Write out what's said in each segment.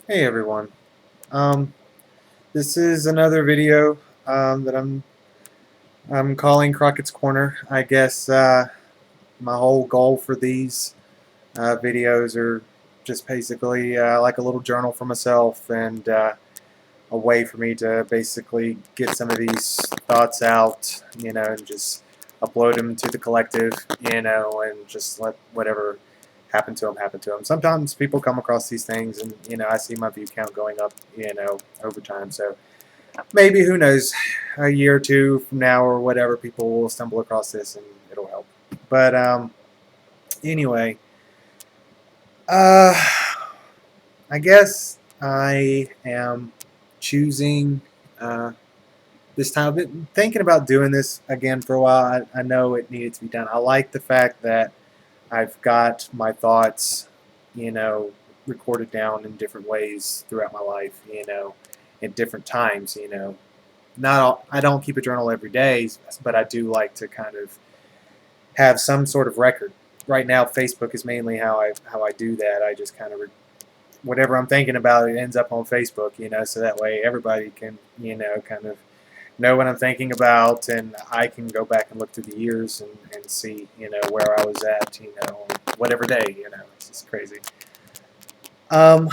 Hey everyone. Um, this is another video that I'm calling Crockett's Corner. I guess my whole goal for these videos are just basically like a little journal for myself and a way for me to basically get some of these thoughts out, and just upload them to the collective, and just let whatever happen to them happen to them. Sometimes people come across these things, and I see my view count going up, over time. So maybe, who knows, a year or two from now or whatever, people will stumble across this and it'll help. But anyway, uh, I guess I am choosing. This time. I've been thinking about doing this again for a while. I know it needed to be done. I like the fact that I've got my thoughts, you know, recorded down in different ways throughout my life, at different times, Not all, I don't keep a journal every day, but I do like to kind of have some sort of record. Right now, Facebook is mainly how I do that. I just kind of whatever I'm thinking about, it ends up on Facebook, so that way everybody can, kind of know what I'm thinking about, and I can go back and look through the years and see, where I was at, whatever day, it's just crazy. Um,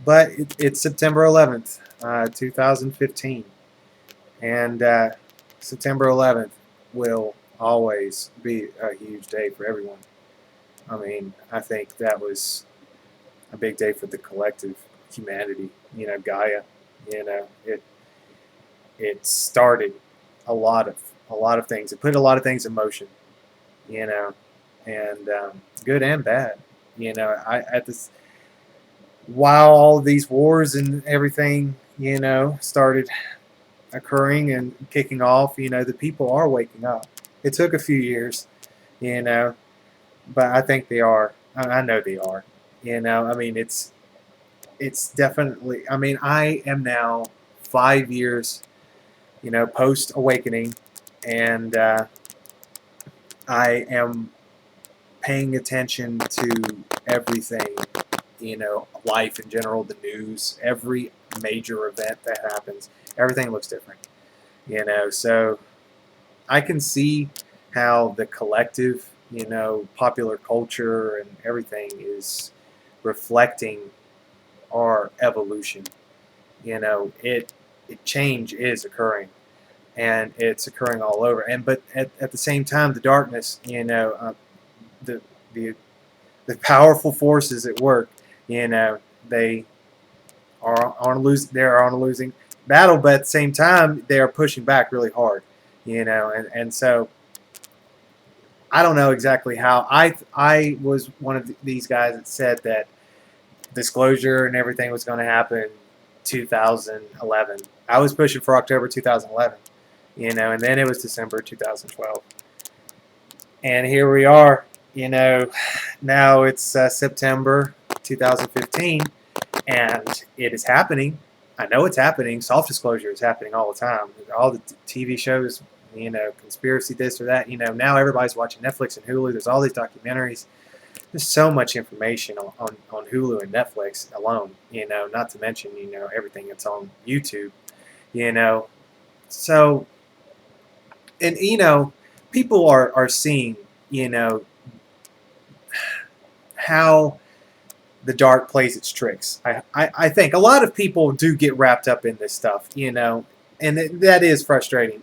but it's September 11th, 2015, and September 11th will always be a huge day for everyone. I mean, I think that was a big day for the collective humanity, Gaia. It started a lot of things. It put a lot of things in motion, you know, and good and bad. I at this while all these wars and everything, started occurring and kicking off. The people are waking up. It took a few years, you know, but I think they are. I know they are. I mean, it's definitely. I mean, I am now 5 years, post awakening, and I am paying attention to everything, life in general, the news, every major event that happens. Everything looks different, So I can see how the collective, popular culture and everything is reflecting our evolution. It change is occurring, and it's occurring all over. And but at the same time, the darkness, the the the powerful forces at work, they are on they're on a losing battle, but at the same time, they are pushing back really hard, and so I don't know exactly how. I was one of these guys that said that disclosure and everything was going to happen 2011. I was pushing for October 2011, and then it was December 2012. And here we are, now it's September 2015, and it is happening. I know it's happening. Soft disclosure is happening all the time. All the TV shows, conspiracy this or that. Now everybody's watching Netflix and Hulu. There's all these documentaries. There's so much information on Hulu and Netflix alone, not to mention, everything that's on YouTube, you know. So, and, people are seeing, how the dark plays its tricks. I think a lot of people do get wrapped up in this stuff, and that is frustrating,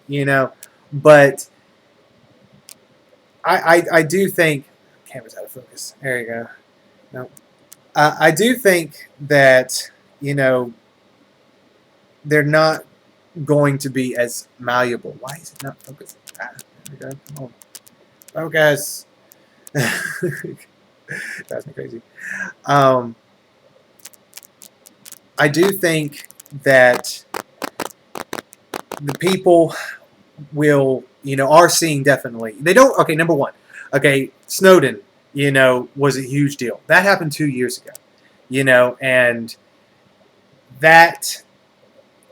but I do think, camera's out of focus. There you go. No. I do think that, they're not going to be as malleable. Why is it not focusing? There we go. Come on. Focus. That's me crazy. Um, I do think that the people will, are seeing definitely. They don't. Okay, number one. Okay, Snowden, was a huge deal. That happened 2 years ago, and that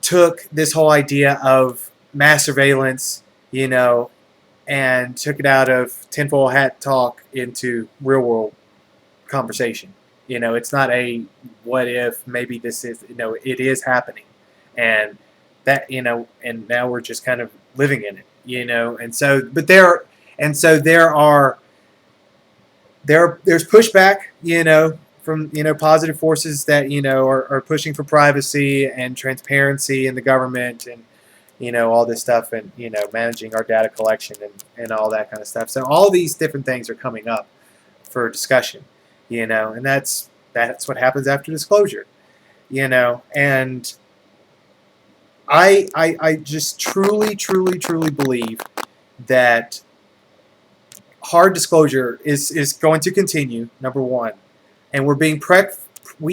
took this whole idea of mass surveillance, and took it out of tinfoil hat talk into real world conversation. It's not a what if, maybe this is, it is happening. And that, and now we're just kind of living in it. And so, but there are, there's pushback, from, positive forces that, are pushing for privacy and transparency in the government, and, all this stuff, and, managing our data collection, and all that kind of stuff. So all these different things are coming up for discussion, and that's what happens after disclosure, and I just truly, truly, truly believe that hard disclosure is going to continue, number one, and we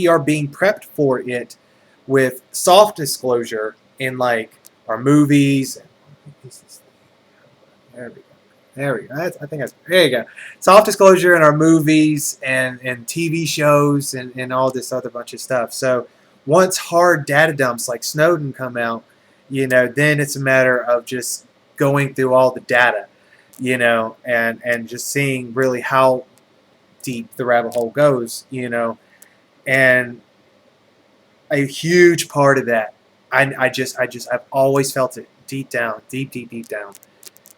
are being prepped for it with soft disclosure in, like, our movies. There we go. There we go. I think there you go. Soft disclosure in our movies and TV shows, and all this other bunch of stuff. So once hard data dumps like Snowden come out, then it's a matter of just going through all the data, and just seeing really how deep the rabbit hole goes, and a huge part of that, I've always felt it deep down, deep down.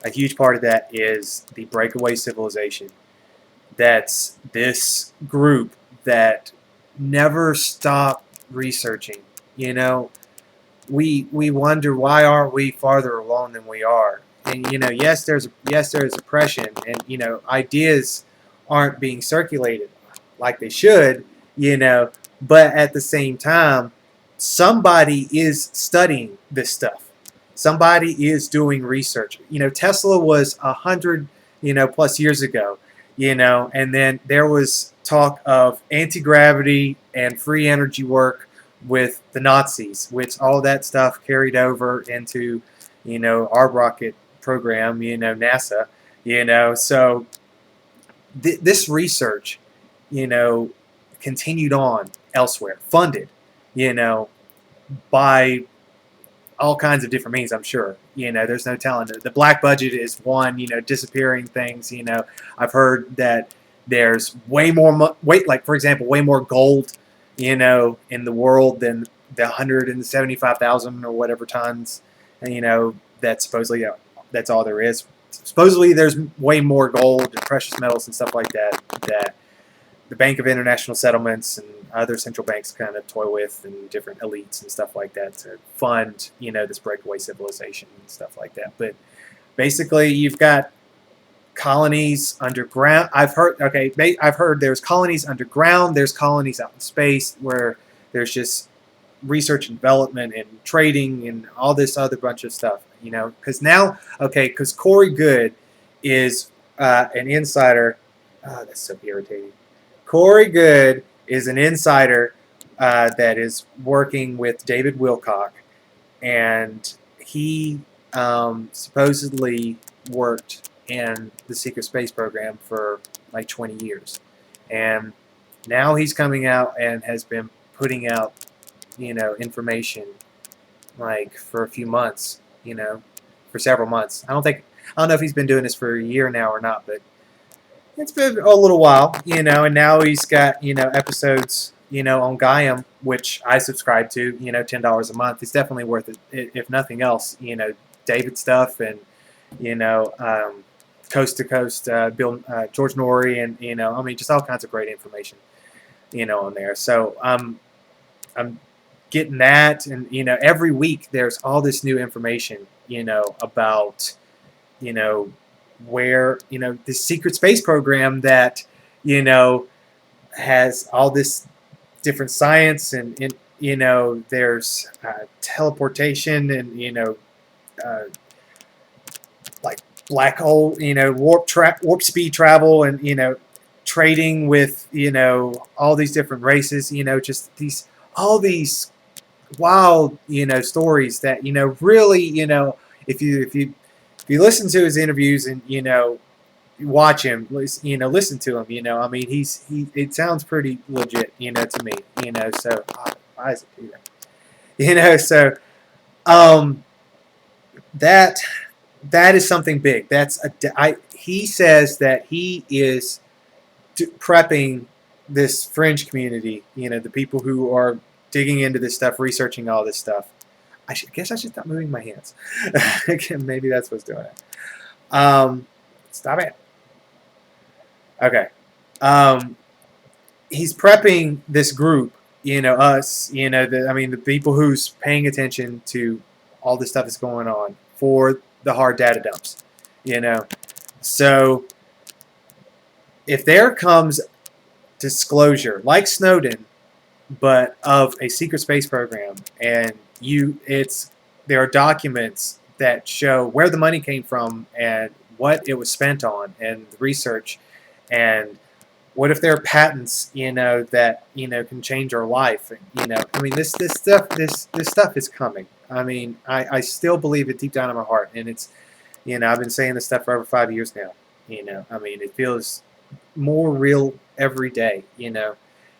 A huge part of that is the breakaway civilization. That's this group that never stop researching. We wonder, why aren't we farther along than we are? And yes, there's oppression, and ideas aren't being circulated like they should. But at the same time, somebody is studying this stuff. Somebody is doing research. Tesla was 100 plus years ago. And then there was talk of anti-gravity and free energy work with the Nazis, which all that stuff carried over into our rocket program, NASA. So this research continued on elsewhere, funded by all kinds of different means, I'm sure. There's no telling. The black budget is one, disappearing things. I've heard that there's way more, like, for example, way more gold, in the world than the 175,000 or whatever tons, that supposedly, that's all there is. Supposedly there's way more gold and precious metals and stuff like that, that the Bank of International Settlements and other central banks kind of toy with, and different elites and stuff like that, to fund, this breakaway civilization and stuff like that. But basically, you've got colonies underground. I've heard there's colonies underground, there's colonies out in space, where there's just research and development and trading and all this other bunch of stuff, because Corey Good is an insider. That's so irritating. Corey Good is an insider that is working with David Wilcock, and he supposedly worked in the secret space program for like 20 years. And now he's coming out and has been putting out, information, like, for a few months, for several months. I don't know if he's been doing this for a year now or not, but it's been a little while, and now he's got, episodes, on Gaiam, which I subscribe to, $10 a month. It's definitely worth it, if nothing else. David stuff, and, Coast to Coast, Bill, George Norrie, and, just all kinds of great information, on there. So I'm getting that, and, every week there's all this new information, about, where, this secret space program that, has all this different science, and there's teleportation, and, like black hole, warp speed travel, and, trading with, all these different races, just all these wild, stories that, really, if you listen to his interviews, and watch him, listen to him, it sounds pretty legit, to me, so why is it do that? So that is something big. He says that he is prepping this fringe community, you know, the people who are digging into this stuff, researching all this stuff. Guess I should stop moving my hands. Maybe that's what's doing it. Stop it. Okay. He's prepping this group, you know, us, you know, the people who's paying attention to all this stuff that's going on for the hard data dumps, you know. So if there comes disclosure like Snowden, but of a secret space program, and there are documents that show where the money came from and what it was spent on and the research, and what if there are patents, you know, that, you know, can change our life? You know, I mean, this stuff is coming. I mean, I still believe it deep down in my heart, and it's, you know, I've been saying this stuff for over 5 years now. You know, I mean, it feels more real every day. You know,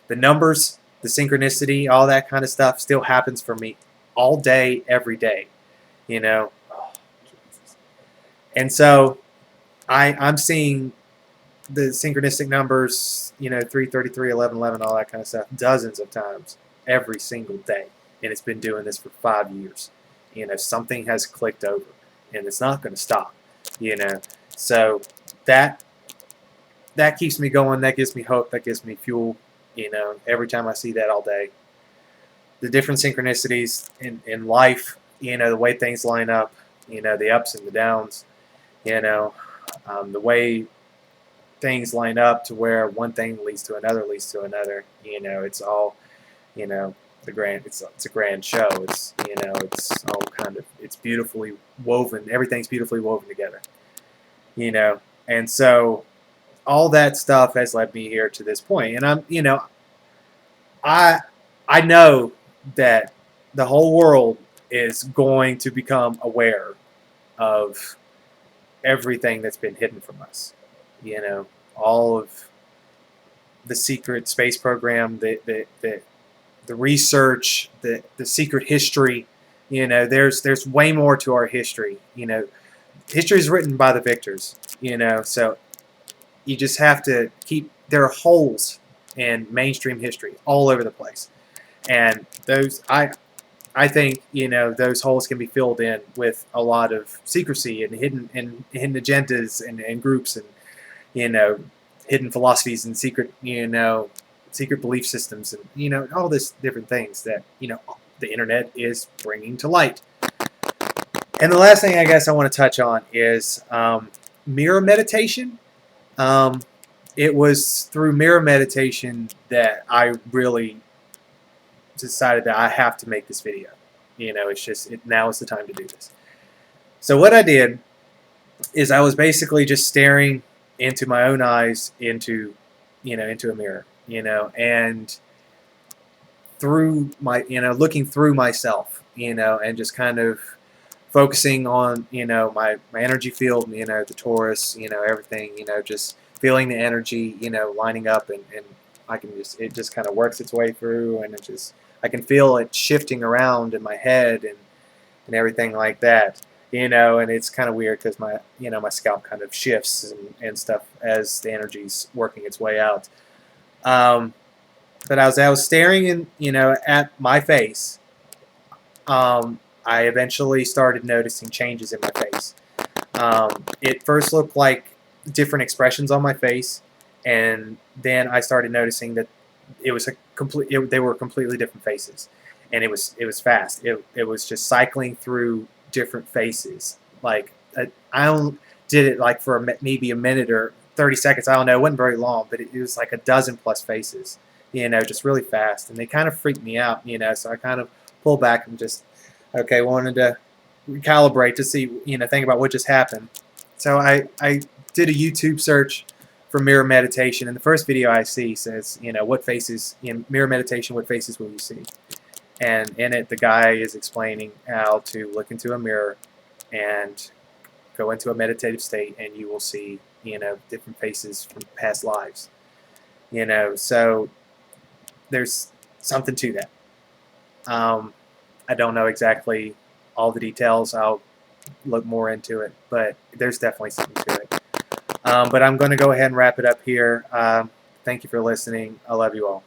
the numbers, the synchronicity, all that kind of stuff still happens for me all day, every day. You know, and so I'm seeing the synchronistic numbers, you know, 333, 11, 11, all that kind of stuff, dozens of times every single day. And it's been doing this for 5 years. You know, something has clicked over, and it's not going to stop, you know. So that keeps me going. That gives me hope. That gives me fuel, you know, every time I see that all day. The different synchronicities in life, you know, the way things line up, you know, the ups and the downs, you know, the way things line up to where one thing leads to another, you know, it's all, you know, it's a grand show. It's, you know, it's all kind of, it's beautifully woven. Everything's beautifully woven together, you know. And so all that stuff has led me here to this point. And I'm, you know, I know that the whole world is going to become aware of everything that's been hidden from us. You know, all of the secret space program, the research, the secret history. You know, there's way more to our history. You know, history is written by the victors. You know, so you just have to keep. There are holes in mainstream history all over the place, and those I think, you know, those holes can be filled in with a lot of secrecy and hidden agendas and groups, and, you know, hidden philosophies and secret, you know, secret belief systems, and, you know, all this different things that, you know, the internet is bringing to light. And the last thing I guess I want to touch on is mirror meditation. It was through mirror meditation that I really decided that I have to make this video. You know, it's just, now is the time to do this. So what I did is I was basically just staring into my own eyes, into a mirror, you know, and through my, you know, looking through myself, you know, and just kind of focusing on, you know, my energy field, you know, the torus, you know, everything, you know, just feeling the energy, you know, lining up, and I can just, it just kind of works its way through, and it just, I can feel it shifting around in my head and everything like that, you know. And it's kind of weird because my, you know, my scalp kind of shifts and stuff as the energy's working its way out. But I was staring in, you know, at my face. I eventually started noticing changes in my face. It first looked like different expressions on my face, and then I started noticing that it was they were completely different faces, and it was fast. It was just cycling through different faces. Like I did it like for maybe a minute or 30 seconds. I don't know. It wasn't very long, but it was like a dozen plus faces. You know, just really fast, and they kind of freaked me out. You know, so I kind of pulled back and just, okay, wanted to recalibrate to see, you know, think about what just happened. So I did a YouTube search for mirror meditation, and the first video I see says, you know, what faces, in mirror meditation, what faces will you see? And in it, the guy is explaining how to look into a mirror and go into a meditative state, and you will see, you know, different faces from past lives. You know, so there's something to that. I don't know exactly all the details. I'll look more into it, but there's definitely something to it. But I'm going to go ahead and wrap it up here. Thank you for listening. I love you all.